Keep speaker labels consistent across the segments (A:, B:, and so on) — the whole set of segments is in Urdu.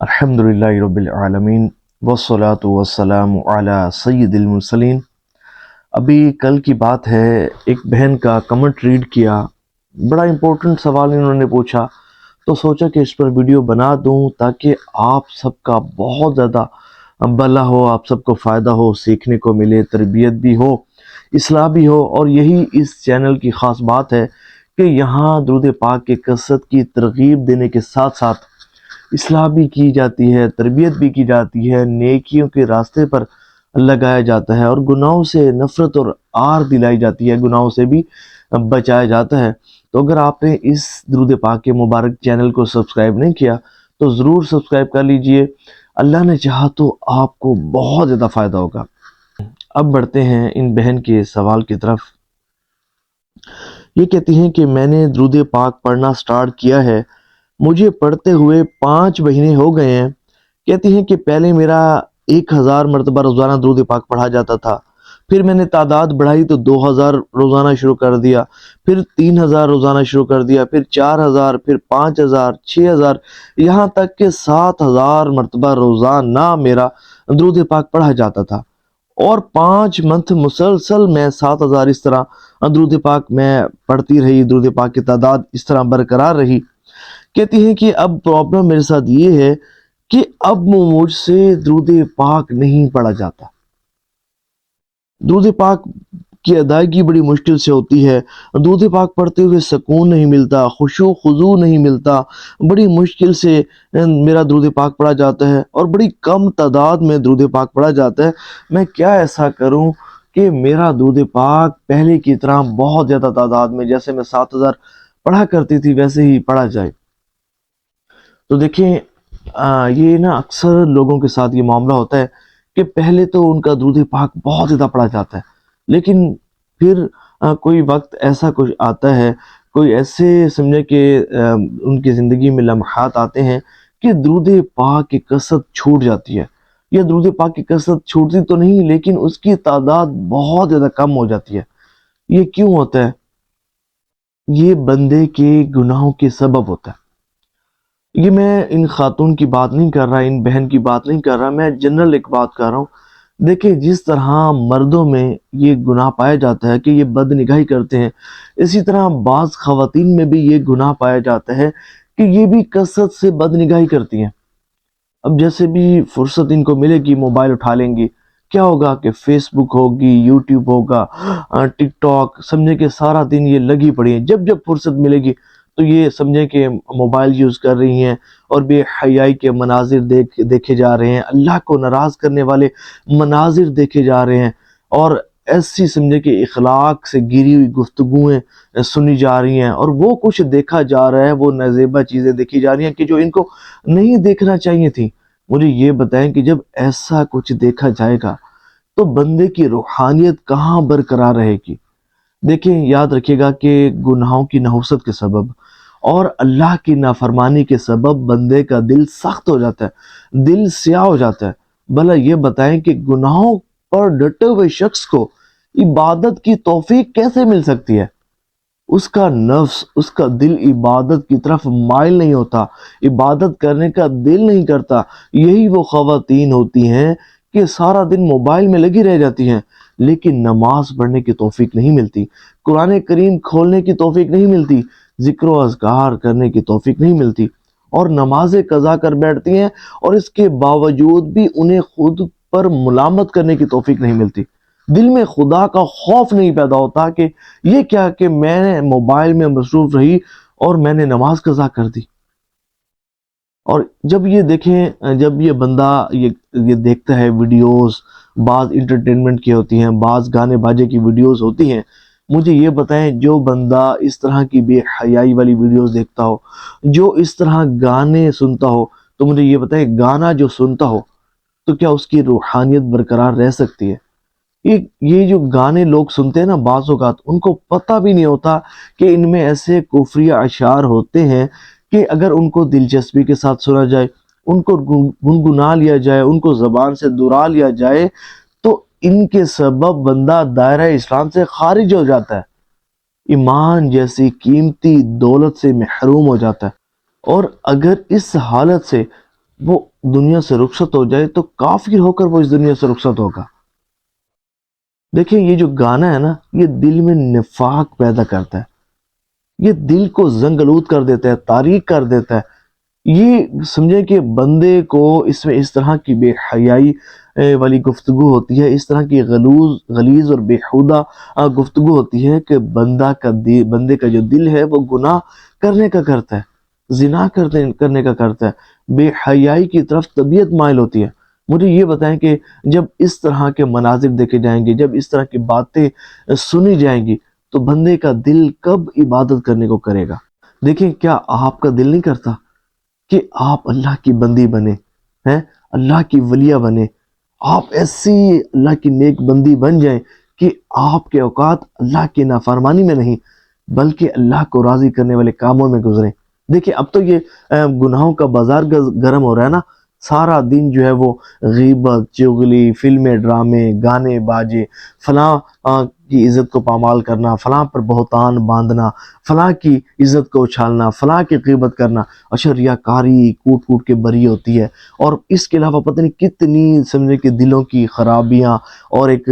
A: الحمدللہ رب العالمین والصلاة والسلام علی سید المرسلین۔ ابھی کل کی بات ہے، ایک بہن کا کمنٹ ریڈ کیا، بڑا امپورٹنٹ سوال انہوں نے پوچھا، تو سوچا کہ اس پر ویڈیو بنا دوں تاکہ آپ سب کا بہت زیادہ بھلا ہو، آپ سب کو فائدہ ہو، سیکھنے کو ملے، تربیت بھی ہو، اصلاح بھی ہو۔ اور یہی اس چینل کی خاص بات ہے کہ یہاں درود پاک کے کثرت کی ترغیب دینے کے ساتھ ساتھ اصلاح بھی کی جاتی ہے، تربیت بھی کی جاتی ہے، نیکیوں کے راستے پر لگایا جاتا ہے، اور گناہوں سے نفرت اور آر دلائی جاتی ہے، گناہوں سے بھی بچایا جاتا ہے۔ تو اگر آپ نے اس درود پاک کے مبارک چینل کو سبسکرائب نہیں کیا تو ضرور سبسکرائب کر لیجئے، اللہ نے چاہا تو آپ کو بہت زیادہ فائدہ ہوگا۔ اب بڑھتے ہیں ان بہن کے سوال کی طرف۔ یہ کہتی ہیں کہ میں نے درود پاک پڑھنا سٹارٹ کیا ہے، مجھے پڑھتے ہوئے 5 مہینے ہو گئے ہیں۔ کہتی ہیں کہ پہلے میرا 1000 مرتبہ روزانہ درود پاک پڑھا جاتا تھا، پھر میں نے تعداد بڑھائی تو 2000 روزانہ شروع کر دیا، پھر 3000 روزانہ شروع کر دیا، پھر 4000، پھر 5000، 6000، یہاں تک کہ 7000 مرتبہ روزانہ میرا درود پاک پڑھا جاتا تھا، اور 5 منتھ مسلسل میں 7000 اس طرح درود پاک میں پڑھتی رہی، درود پاک کی تعداد اس طرح برقرار رہی۔ کہتی ہیں کہ اب پرابلم میرے ساتھ یہ ہے کہ اب مجھ سے درود پاک نہیں پڑھا جاتا، درود پاک کی ادائیگی بڑی مشکل سے ہوتی ہے، درود پاک پڑھتے ہوئے سکون نہیں ملتا، خشوع خضوع نہیں ملتا، بڑی مشکل سے میرا درود پاک پڑھا جاتا ہے، اور بڑی کم تعداد میں درود پاک پڑھا جاتا ہے۔ میں کیا ایسا کروں کہ میرا درود پاک پہلے کی طرح بہت زیادہ تعداد میں، جیسے میں 7000 پڑھا کرتی تھی ویسے ہی پڑھا جائے؟ تو دیکھیں، یہ نا اکثر لوگوں کے ساتھ یہ معاملہ ہوتا ہے کہ پہلے تو ان کا درود پاک بہت زیادہ پڑھا جاتا ہے، لیکن پھر کوئی وقت ایسا کچھ آتا ہے، کوئی ایسے سمجھے کہ ان کی زندگی میں لمحات آتے ہیں کہ درود پاک کی کثرت چھوٹ جاتی ہے، یا درود پاک کی کثرت چھوٹتی تو نہیں لیکن اس کی تعداد بہت زیادہ کم ہو جاتی ہے۔ یہ کیوں ہوتا ہے؟ یہ بندے کے گناہوں کے سبب ہوتا ہے۔ یہ میں ان خاتون کی بات نہیں کر رہا، ان بہن کی بات نہیں کر رہا، میں جنرل ایک بات کر رہا ہوں۔ دیکھیں، جس طرح مردوں میں یہ گناہ پایا جاتا ہے کہ یہ بد نگاہی کرتے ہیں، اسی طرح بعض خواتین میں بھی یہ گناہ پایا جاتا ہے کہ یہ بھی کثرت سے بد نگاہی کرتی ہیں۔ اب جیسے بھی فرصت ان کو ملے گی موبائل اٹھا لیں گی، کیا ہوگا کہ فیس بک ہوگی، یوٹیوب ہوگا، ٹک ٹاک، سمجھے کہ سارا دن یہ لگی پڑی ہیں۔ جب فرصت ملے گی تو یہ سمجھیں کہ موبائل یوز کر رہی ہیں، اور بے حیائی کے مناظر دیکھے جا رہے ہیں، اللہ کو ناراض کرنے والے مناظر دیکھے جا رہے ہیں، اور ایسی سمجھے کہ اخلاق سے گری ہوئی گفتگویں سنی جا رہی ہیں، اور وہ کچھ دیکھا جا رہا ہے، وہ نازیبا چیزیں دیکھی جا رہی ہیں کہ جو ان کو نہیں دیکھنا چاہیے تھی۔ مجھے یہ بتائیں کہ جب ایسا کچھ دیکھا جائے گا تو بندے کی روحانیت کہاں برقرار رہے گی؟ دیکھیں، یاد رکھیے گا کہ گناہوں کی نحوست کے سبب اور اللہ کی نافرمانی کے سبب بندے کا دل سخت ہو جاتا ہے، دل سیاہ ہو جاتا ہے۔ بھلا یہ بتائیں کہ گناہوں پر ڈٹے ہوئے شخص کو عبادت کی توفیق کیسے مل سکتی ہے؟ اس کا نفس، اس کا دل عبادت کی طرف مائل نہیں ہوتا، عبادت کرنے کا دل نہیں کرتا۔ یہی وہ خواتین ہوتی ہیں کہ سارا دن موبائل میں لگی رہ جاتی ہیں، لیکن نماز پڑھنے کی توفیق نہیں ملتی، قرآن کریم کھولنے کی توفیق نہیں ملتی، ذکر و اذکار کرنے کی توفیق نہیں ملتی، اور نمازیں قضا کر بیٹھتی ہیں، اور اس کے باوجود بھی انہیں خود پر ملامت کرنے کی توفیق نہیں ملتی۔ دل میں خدا کا خوف نہیں پیدا ہوتا کہ یہ کیا کہ میں نے موبائل میں مصروف رہی اور میں نے نماز قضا کر دی۔ اور جب یہ دیکھیں، جب یہ بندہ یہ دیکھتا ہے ویڈیوز، بعض انٹرٹینمنٹ کی ہوتی ہیں، بعض گانے باجے کی ویڈیوز ہوتی ہیں، مجھے یہ بتائیں، جو بندہ اس طرح کی بے حیائی والی ویڈیوز دیکھتا ہو، جو اس طرح گانے سنتا ہو، تو مجھے یہ بتائیں، گانا جو سنتا ہو تو کیا اس کی روحانیت برقرار رہ سکتی ہے؟ یہ جو گانے لوگ سنتے ہیں نا، بعض اوقات ان کو پتہ بھی نہیں ہوتا کہ ان میں ایسے کفری اشعار ہوتے ہیں کہ اگر ان کو دلچسپی کے ساتھ سنا جائے، ان کو گنگنا لیا جائے، ان کو زبان سے دہرا لیا جائے، تو ان کے سبب بندہ دائرہ اسلام سے خارج ہو جاتا ہے، ایمان جیسی قیمتی دولت سے محروم ہو جاتا ہے۔ اور اگر اس حالت سے وہ دنیا سے رخصت ہو جائے تو کافر ہو کر وہ اس دنیا سے رخصت ہوگا۔ دیکھیں یہ جو گانا ہے نا، یہ دل میں نفاق پیدا کرتا ہے، یہ دل کو زنگ آلود کر دیتا ہے، تاریک کر دیتا ہے۔ یہ سمجھیں کہ بندے کو اس میں اس طرح کی بے حیائی والی گفتگو ہوتی ہے، اس طرح کی غلیظ اور بےہودہ گفتگو ہوتی ہے کہ بندے کا جو دل ہے وہ گناہ کرنے کا کرتا ہے، زنا کرنے کا کرتا ہے، بے حیائی کی طرف طبیعت مائل ہوتی ہے۔ مجھے یہ بتائیں کہ جب اس طرح کے مناظر دیکھے جائیں گے، جب اس طرح کی باتیں سنی جائیں گی، تو بندے کا دل کب عبادت کرنے کو کرے گا؟ دیکھیں، کیا آپ کا دل نہیں کرتا کہ آپ اللہ کی بندی بنے ہیں، اللہ کی ولیہ بنے، آپ ایسی اللہ کی نیک بندی بن جائیں کہ آپ کے اوقات اللہ کی نافرمانی میں نہیں بلکہ اللہ کو راضی کرنے والے کاموں میں گزریں۔ دیکھیں اب تو یہ گناہوں کا بازار گرم ہو رہا ہے نا، سارا دن جو ہے وہ غیبت، چغلی، فلمیں، ڈرامے، گانے باجے، فلاں کی عزت کو پامال کرنا، فلاں پر بہتان باندھنا، فلاں کی عزت کو اچھالنا، فلاں کی غیبت کرنا، اچھا ریاکاری کوٹ کوٹ کے بری ہوتی ہے۔ اور اس کے علاوہ پتہ نہیں کتنی سمجھے کہ دلوں کی خرابیاں اور ایک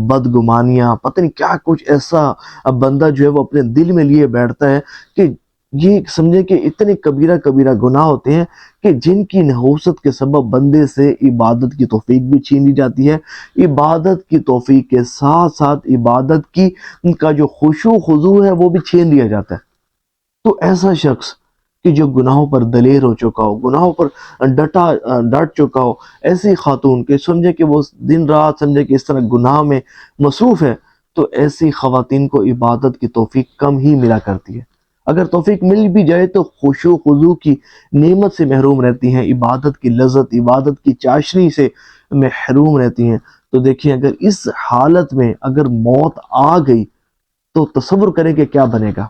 A: بدگمانیاں، پتہ نہیں کیا کچھ ایسا بندہ جو ہے وہ اپنے دل میں لیے بیٹھتا ہے کہ یہ سمجھے کہ اتنے کبیرہ کبیرہ گناہ ہوتے ہیں کہ جن کی نحوست کے سبب بندے سے عبادت کی توفیق بھی چھین لی جاتی ہے، عبادت کی توفیق کے ساتھ ساتھ عبادت کی کا جو خشوع و خضوع ہے وہ بھی چھین لیا جاتا ہے۔ تو ایسا شخص کہ جو گناہوں پر دلیر ہو چکا ہو، گناہوں پر ڈٹ چکا ہو، ایسی خاتون کہ سمجھے کہ وہ دن رات سمجھے کہ اس طرح گناہ میں مصروف ہے، تو ایسی خواتین کو عبادت کی توفیق کم ہی ملا کرتی ہے۔ اگر توفیق مل بھی جائے تو خشوع و خضوع کی نعمت سے محروم رہتی ہیں، عبادت کی لذت، عبادت کی چاشنی سے محروم رہتی ہیں۔ تو دیکھیں اگر اس حالت میں اگر موت آ گئی تو تصور کریں کہ کیا بنے گا۔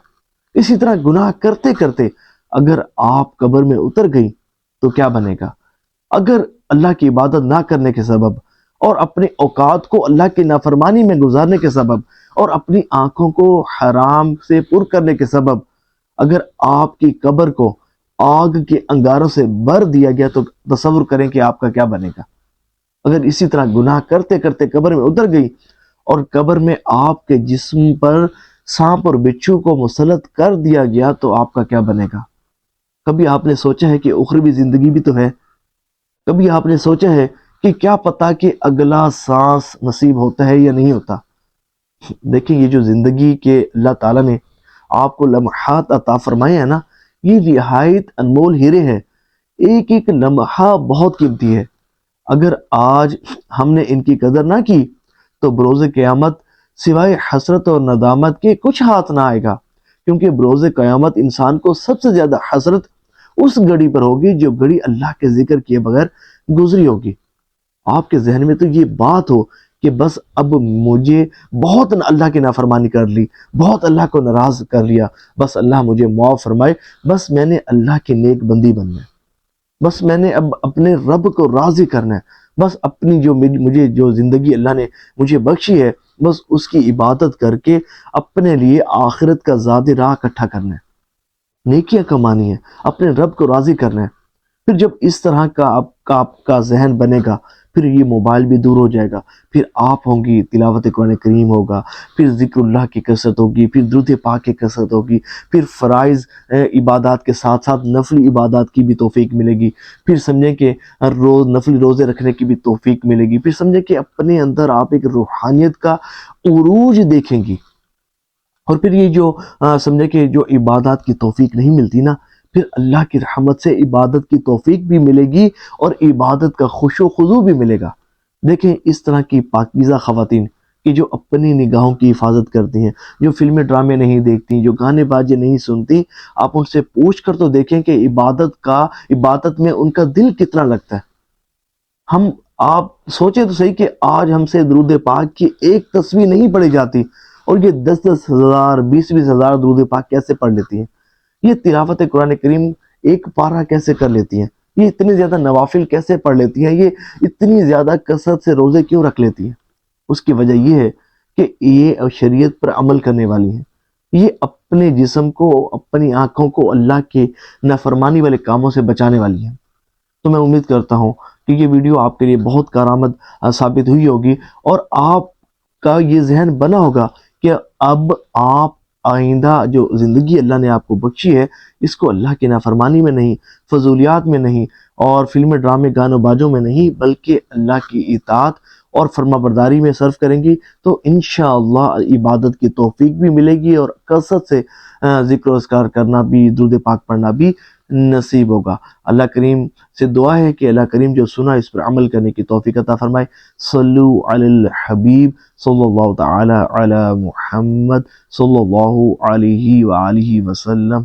A: اسی طرح گناہ کرتے کرتے اگر آپ قبر میں اتر گئی تو کیا بنے گا؟ اگر اللہ کی عبادت نہ کرنے کے سبب اور اپنے اوقات کو اللہ کی نافرمانی میں گزارنے کے سبب اور اپنی آنکھوں کو حرام سے پر کرنے کے سبب اگر آپ کی قبر کو آگ کے انگاروں سے بھر دیا گیا تو تصور کریں کہ آپ کا کیا بنے گا۔ اگر اسی طرح گناہ کرتے کرتے قبر میں اتر گئی اور قبر میں آپ کے جسم پر سانپ اور بچھو کو مسلط کر دیا گیا تو آپ کا کیا بنے گا؟ کبھی آپ نے سوچا ہے کہ اخروی زندگی بھی تو ہے؟ کبھی آپ نے سوچا ہے کہ کیا پتا کہ اگلا سانس نصیب ہوتا ہے یا نہیں ہوتا؟ دیکھیں یہ جو زندگی کے اللہ تعالیٰ نے آپ کو لمحات عطا فرمائے ہیں نا، یہ نہایت انمول ہیرے ہیں، ایک ایک لمحہ بہت قیمتی ہے۔ اگر آج ہم نے ان کی قدر نہ کی تو بروز قیامت سوائے حسرت اور ندامت کے کچھ ہاتھ نہ آئے گا، کیونکہ بروز قیامت انسان کو سب سے زیادہ حسرت اس گھڑی پر ہوگی جو گھڑی اللہ کے ذکر کیے بغیر گزری ہوگی۔ آپ کے ذہن میں تو یہ بات ہو کہ بس اب مجھے بہت اللہ کی نافرمانی کر لی، بہت اللہ کو ناراض کر لیا، بس اللہ مجھے معاف فرمائے، بس میں نے اللہ کی نیک بندی بننا ہے، بس میں نے اب اپنے رب کو راضی کرنا ہے، بس اپنی مجھے جو زندگی اللہ نے مجھے بخشی ہے بس اس کی عبادت کر کے اپنے لیے آخرت کا زاد راہ اکٹھا کرنا ہے، نیکیاں کمانی ہے، اپنے رب کو راضی کرنا ہے۔ پھر جب اس طرح کا آپ کا ذہن بنے گا، پھر یہ موبائل بھی دور ہو جائے گا، پھر آپ ہوں گی تلاوت قرآن کریم ہوگا، پھر ذکر اللہ کی کثرت ہوگی، پھر درود پاک کی کثرت ہوگی، پھر فرائض عبادات کے ساتھ ساتھ نفلی عبادات کی بھی توفیق ملے گی، پھر سمجھیں کہ ہر روز نفلی روزے رکھنے کی بھی توفیق ملے گی، پھر سمجھیں کہ اپنے اندر آپ ایک روحانیت کا عروج دیکھیں گی۔ اور پھر یہ جو سمجھے کہ جو عبادات کی توفیق نہیں ملتی نا، پھر اللہ کی رحمت سے عبادت کی توفیق بھی ملے گی اور عبادت کا خشوع و خضوع بھی ملے گا۔ دیکھیں اس طرح کی پاکیزہ خواتین کہ جو اپنی نگاہوں کی حفاظت کرتی ہیں، جو فلمیں ڈرامے نہیں دیکھتی، جو گانے باجے نہیں سنتی، آپ ان سے پوچھ کر تو دیکھیں کہ عبادت میں ان کا دل کتنا لگتا ہے۔ آپ سوچیں تو صحیح کہ آج ہم سے درود پاک کی ایک تسبیح نہیں پڑھی جاتی اور یہ 10,000 20,000 درود پاک کیسے پڑھ لیتی ہیں؟ یہ تلاوت قرآن کریم ایک پارہ کیسے کر لیتی ہیں؟ یہ اتنے زیادہ نوافل کیسے پڑھ لیتی ہیں؟ یہ اتنی زیادہ کثرت سے روزے کیوں رکھ لیتی ہیں؟ اس کی وجہ یہ ہے کہ یہ شریعت پر عمل کرنے والی ہیں، یہ اپنے جسم کو، اپنی آنکھوں کو اللہ کے نافرمانی والے کاموں سے بچانے والی ہیں۔ تو میں امید کرتا ہوں کہ یہ ویڈیو آپ کے لیے بہت کارآمد ثابت ہوئی ہوگی، اور آپ کا یہ ذہن بنا ہوگا کہ اب آپ آئندہ جو زندگی اللہ نے آپ کو بخشی ہے، اس کو اللہ کی نافرمانی میں نہیں، فضولیات میں نہیں، اور فلم ڈرامے گانوں باجوں میں نہیں، بلکہ اللہ کی اطاعت اور فرما برداری میں صرف کریں گی، تو انشاءاللہ عبادت کی توفیق بھی ملے گی، اور کثرت سے ذکر و اذکار کرنا بھی، درود پاک پڑھنا بھی نصیب ہوگا۔ اللہ کریم سے دعا ہے کہ اللہ کریم جو سنا اس پر عمل کرنے کی توفیق عطا فرمائے۔ صلو علی الحبیب صلی اللہ تعالی علی محمد صلی اللہ علیہ وآلہ وسلم۔